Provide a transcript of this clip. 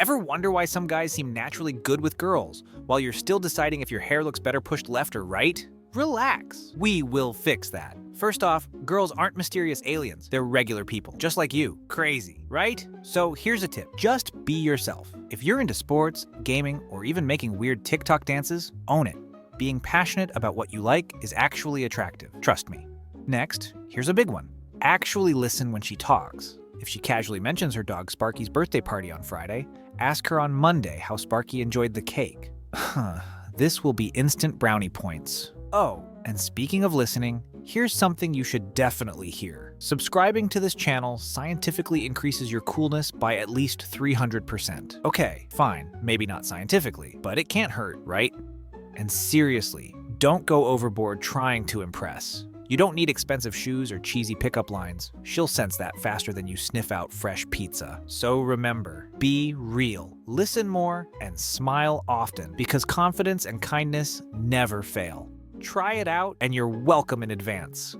Ever wonder why some guys seem naturally good with girls, while you're still deciding if your hair looks better pushed left or right? Relax. We will fix that. First off, girls aren't mysterious aliens. They're regular people, just like you. Crazy, right? So here's a tip. Just be yourself. If you're into sports, gaming, or even making weird TikTok dances, own it. Being passionate about what you like is actually attractive. Trust me. Next, here's a big one. Actually listen when she talks. If she casually mentions her dog Sparky's birthday party on Friday, ask her on Monday how Sparky enjoyed the cake. This will be instant brownie points. Oh, and speaking of listening, here's something you should definitely hear. Subscribing to this channel scientifically increases your coolness by at least 300%. Okay, fine, maybe not scientifically, but it can't hurt, right? And seriously, don't go overboard trying to impress. You don't need expensive shoes or cheesy pickup lines. She'll sense that faster than you sniff out fresh pizza. So remember, be real, listen more, and smile often, because confidence and kindness never fail. Try it out, and you're welcome in advance.